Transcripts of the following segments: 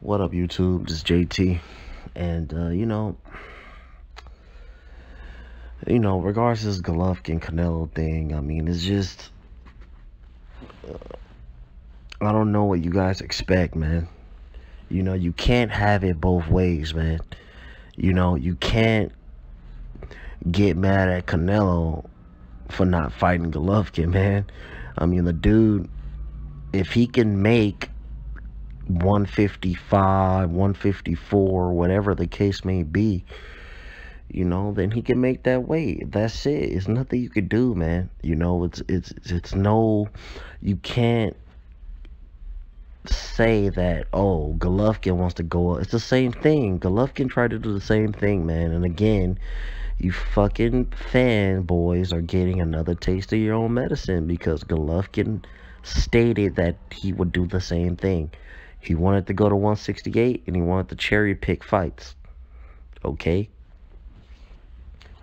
What up, YouTube? This is JT, and regards to this Golovkin Canelo thing, I mean, it's just I don't know what you guys expect, man. You can't have it both ways, man. You can't get mad at Canelo for not fighting Golovkin, man. I mean, the dude, if he can make 155, 154, whatever the case may be, then he can make that weight. That's it. It's nothing you could do, man. It's no, you can't say that, oh, Golovkin wants to go up. It's the same thing. Golovkin tried to do the same thing, man. And again, you fucking fanboys are getting another taste of your own medicine because Golovkin stated that he would do the same thing. He wanted to go to 168 and he wanted to cherry pick fights. Okay?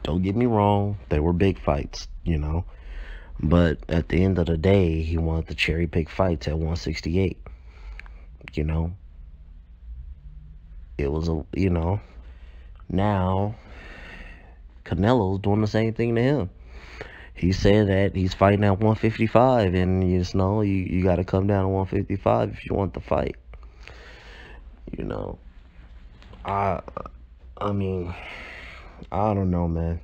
Don't get me wrong, they were big fights, But at the end of the day, he wanted to cherry pick fights at 168. It was now Canelo's doing the same thing to him. He's saying that he's fighting at 155, and you got to come down to 155 if you want to fight. I mean, I don't know, man.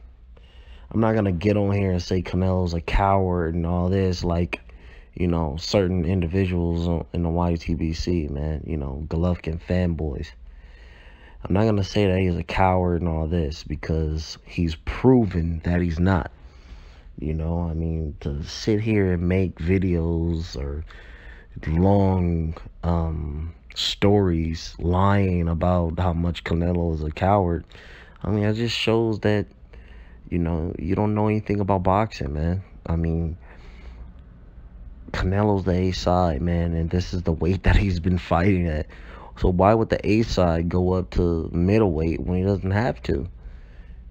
I'm not gonna get on here and say Canelo's a coward and all this, like, certain individuals in the YTBC, man, Golovkin fanboys. I'm not gonna say that he's a coward and all this because he's proven that he's not. I mean, to sit here and make videos or long stories lying about how much Canelo is a coward, I mean, it just shows that, you don't know anything about boxing, man. I mean, Canelo's the A side, man, and this is the weight that he's been fighting at. So why would the A side go up to middleweight when he doesn't have to?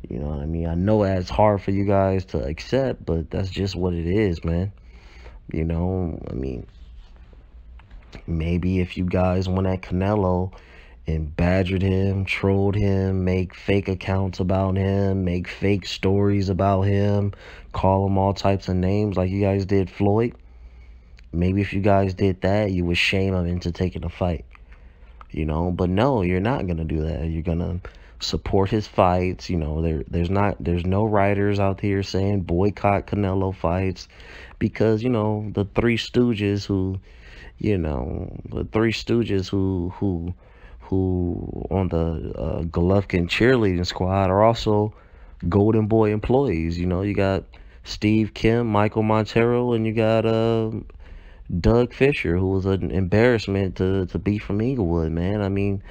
You know what I mean? I know that's hard for you guys to accept, but that's just what it is, man. I mean, maybe if you guys went at Canelo and badgered him, trolled him, make fake accounts about him, make fake stories about him, call him all types of names like you guys did Floyd, maybe if you guys did that, you would shame him into taking a fight. But no, you're not gonna do that. You're gonna support his fights. There's no writers out here saying boycott Canelo fights because the Three Stooges who on the Golovkin cheerleading squad are also Golden Boy employees. You got Steve Kim, Michael Montero, and you got Doug Fisher, who was an embarrassment to be from Inglewood, man. I mean,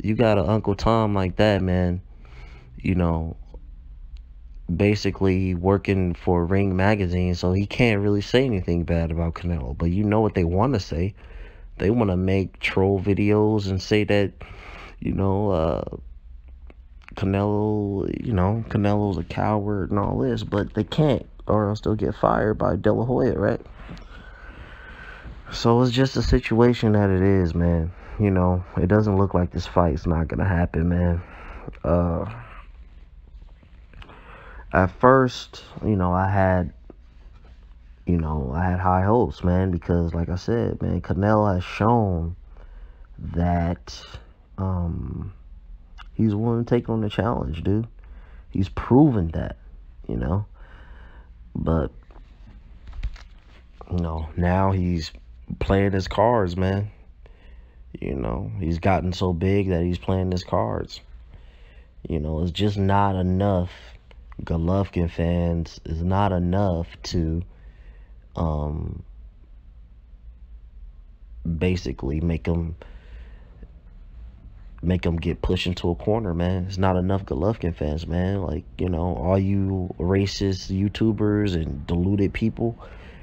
you got an Uncle Tom like that, man, basically working for Ring Magazine, so he can't really say anything bad about Canelo. But you know what they want to say? They want to make troll videos and say that, Canelo's a coward and all this, but they can't, or else they'll get fired by De La Hoya, right? So it's just a situation that it is, man. It doesn't look like this fight's not gonna happen, man. At first, I had high hopes, man, because like I said, man, Canelo has shown that he's willing to take on the challenge, dude. He's proven that, but now he's playing his cards, man. He's gotten so big that he's playing his cards. It's just not enough. Golovkin fans, is not enough to basically make them get pushed into a corner, man. It's not enough Golovkin fans, man. Like, all you racist YouTubers and deluded people,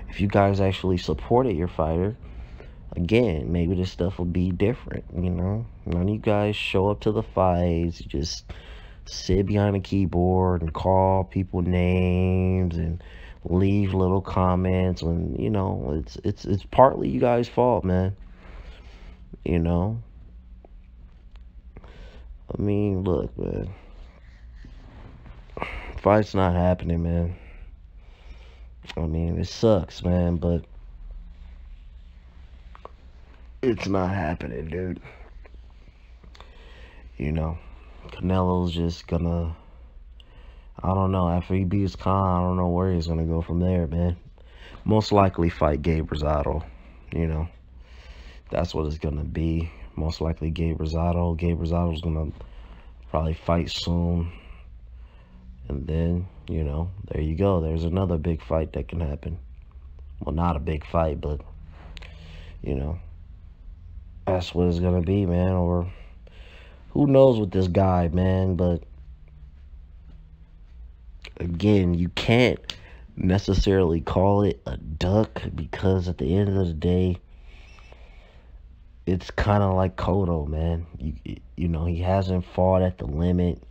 if you guys actually supported your fighter, again, maybe this stuff will be different, None of you guys show up to the fights. You just sit behind a keyboard and call people names and leave little comments when, it's partly you guys' fault, man. I mean, look, man. Fight's not happening, man. I mean, it sucks, man, but it's not happening, dude. You know, Canelo's just gonna, I don't know, after he beats Khan, I don't know where he's gonna go from there, man. Most likely fight Gabe Rosado, you know. That's what it's gonna be. Most likely Gabe Rosado. Gabe Rosado's gonna probably fight soon. And then, you know, there you go. There's another big fight that can happen. Well, not a big fight, but, you know, that's what it's gonna be, man. Or who knows with this guy, man. But again, you can't necessarily call it a duck, because at the end of the day, it's kind of like Cotto, man. You know, he hasn't fought at the limit.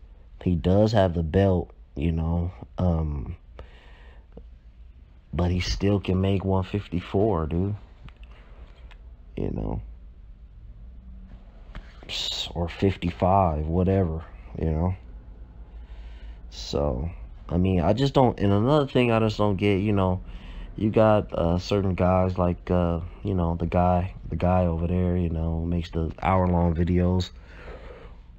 He does have the belt, you know, but he still can make 154, dude. You know, or 55, whatever, you know. So, I mean, I just don't, and another thing I just don't get, you know, you got certain guys like, you know, the guy over there, you know, makes the hour-long videos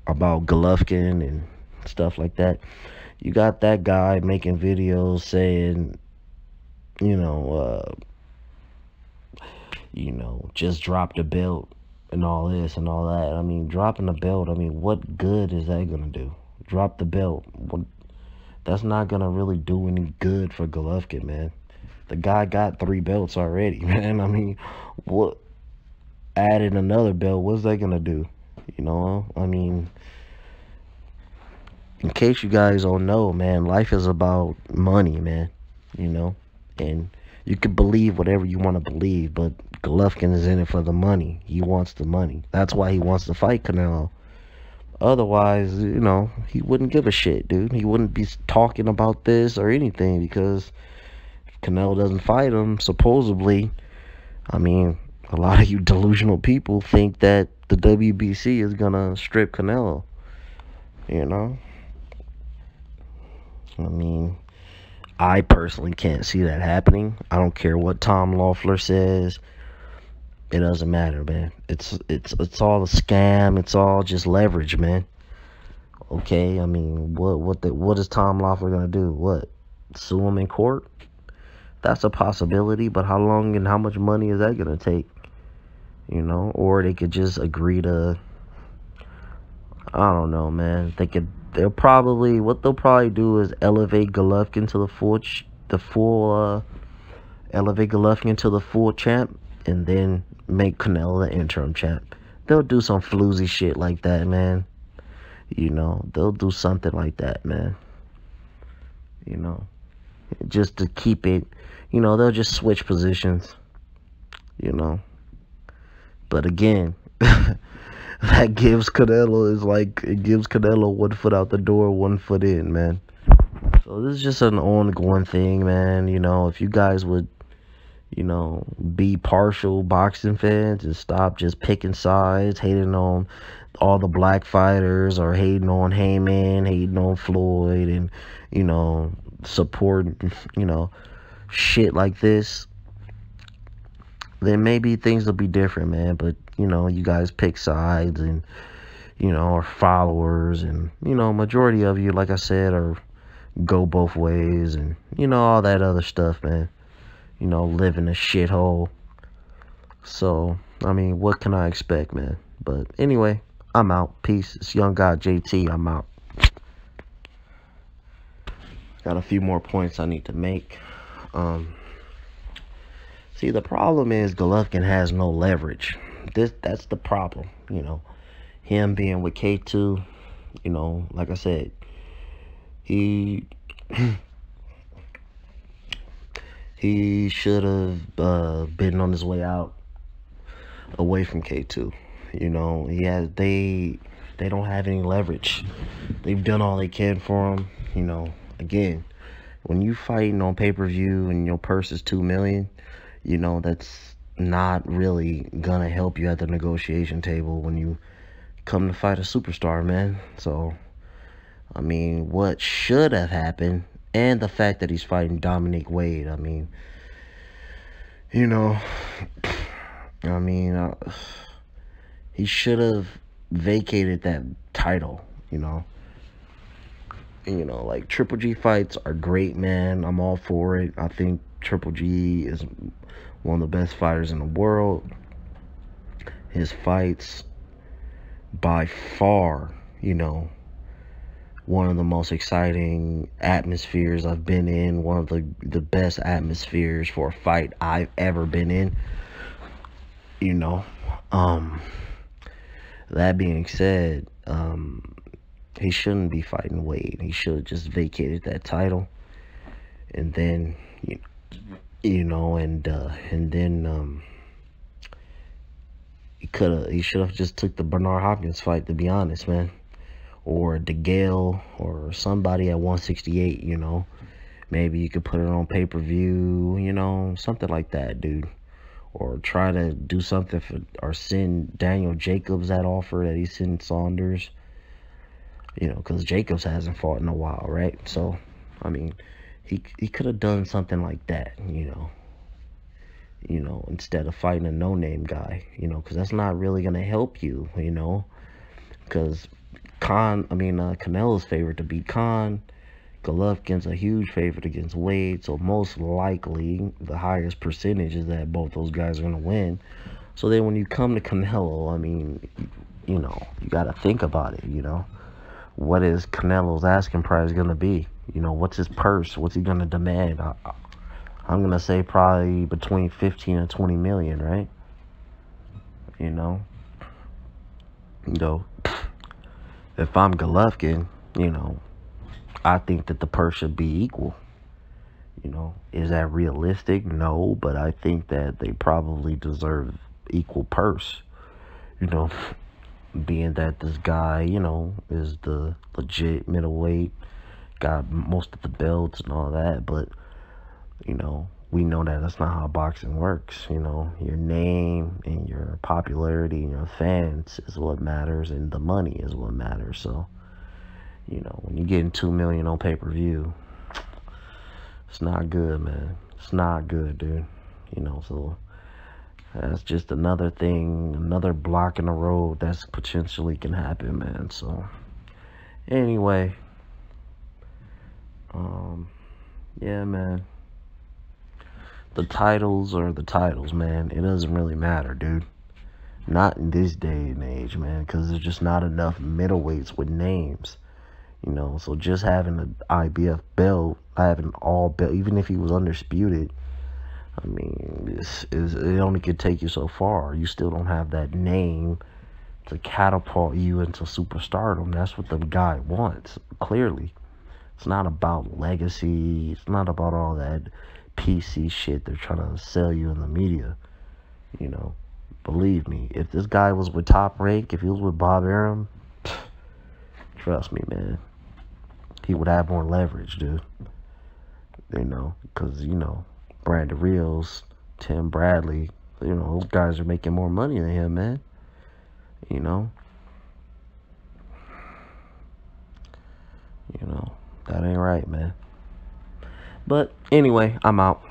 about Golovkin and stuff like that. You got that guy making videos saying, you know, just drop the belt and all this and all that. I mean, dropping the belt, I mean, what good is that gonna do? Drop the belt. That's not gonna really do any good for Golovkin, man. The guy got 3 belts already, man. I mean, what? Adding another belt, what's that gonna do? You know, I mean, in case you guys don't know, man, life is about money, man. You know, and you can believe whatever you want to believe, but Golovkin is in it for the money. He wants the money. That's why he wants to fight Canelo. Otherwise, you know, he wouldn't give a shit, dude. He wouldn't be talking about this or anything, because if Canelo doesn't fight him, supposedly, I mean, a lot of you delusional people think that the WBC is gonna strip Canelo, you know? I mean, I personally can't see that happening. I don't care what Tom Loeffler says. It doesn't matter, man. It's all a scam. It's all just leverage, man. Okay, I mean, what is Tom Loeffler gonna do? What? Sue him in court? That's a possibility, but how long and how much money is that gonna take? You know, or they could just agree to, I don't know, man. They'll probably, what they'll probably do is elevate Golovkin to elevate Golovkin to the full champ, and then make Canelo the interim champ. They'll do some floozy shit like that, man. You know, they'll do something like that, man. You know, just to keep it, you know, they'll just switch positions, you know. But again, that gives Canelo, it gives Canelo 1 foot out the door, 1 foot in, man. So this is just an ongoing thing, man. You know, if you guys would, you know, be partial boxing fans and stop just picking sides, hating on all the black fighters, or hating on Heyman, hating on Floyd, and, you know, support, you know, shit like this, then maybe things will be different, man. But, you know, you guys pick sides, and, you know, are followers, and, you know, majority of you, like I said, are go both ways, and, you know, all that other stuff, man. You know, live in a shithole. So, I mean, what can I expect, man? But anyway, I'm out. Peace. It's Young God JT. I'm out. Got a few more points I need to make. See, the problem is Golovkin has no leverage. That's the problem, you know. Him being with K2, you know, like I said, he should have been on his way out, away from K2. You know, they don't have any leverage. They've done all they can for him. You know, again, when you fighting on pay-per-view and your purse is $2 million, you know, that's not really gonna help you at the negotiation table when you come to fight a superstar, man. So, I mean, what should have happened, and the fact that he's fighting Dominic Wade, I mean, you know, I mean, he should have vacated that title, you know. And, you know, like, Triple G fights are great, man. I'm all for it. I think Triple G is one of the best fighters in the world. His fights, by far, you know, one of the most exciting atmospheres I've been in. One of the best atmospheres for a fight I've ever been in. You know, that being said, he shouldn't be fighting Wade. He should have just vacated that title, and then and then he should have just took the Bernard Hopkins fight, to be honest, man, or DeGale or somebody at 168. You know, maybe you could put it on pay-per-view. You know, something like that, dude. Or try to do something for, or send Daniel Jacobs that offer that he sent Saunders. You know, because Jacobs hasn't fought in a while, right? So, I mean, he could have done something like that, you know, instead of fighting a no-name guy, you know, because that's not really going to help you, you know, because Canelo's favorite to beat Khan. Golovkin's a huge favorite against Wade, so most likely the highest percentage is that both those guys are going to win. So then when you come to Canelo, I mean, you know, you got to think about it, you know. What is Canelo's asking price going to be? You know, what's his purse? What's he going to demand? I'm going to say probably between 15 and 20 million, right? You know, if I'm Golovkin, you know, I think that the purse should be equal. You know, is that realistic? No, but I think that they probably deserve equal purse. You know, being that this guy, you know, is the legit middleweight, got most of the belts and all that, but, you know, we know that that's not how boxing works. You know, your name and your popularity and your fans is what matters, and the money is what matters. So, you know, when you're getting 2 million on pay-per-view, it's not good, man. It's not good, dude. You know, so that's just another thing, another block in the road that's potentially can happen, man. So, anyway, yeah, man. The titles are the titles, man. It doesn't really matter, dude. Not in this day and age, man, because there's just not enough middleweights with names. You know, so just having an IBF belt, having all belt, even if he was undisputed, I mean, it only could take you so far. You still don't have that name to catapult you into superstardom. That's what the guy wants, clearly. It's not about legacy. It's not about all that PC shit they're trying to sell you in the media. You know, believe me, if this guy was with Top Rank, if he was with Bob Arum, trust me, man, he would have more leverage, dude. You know, because, you know, Brandon Rios, Tim Bradley, you know, those guys are making more money than him, man. You know, that ain't right, man. But anyway, I'm out.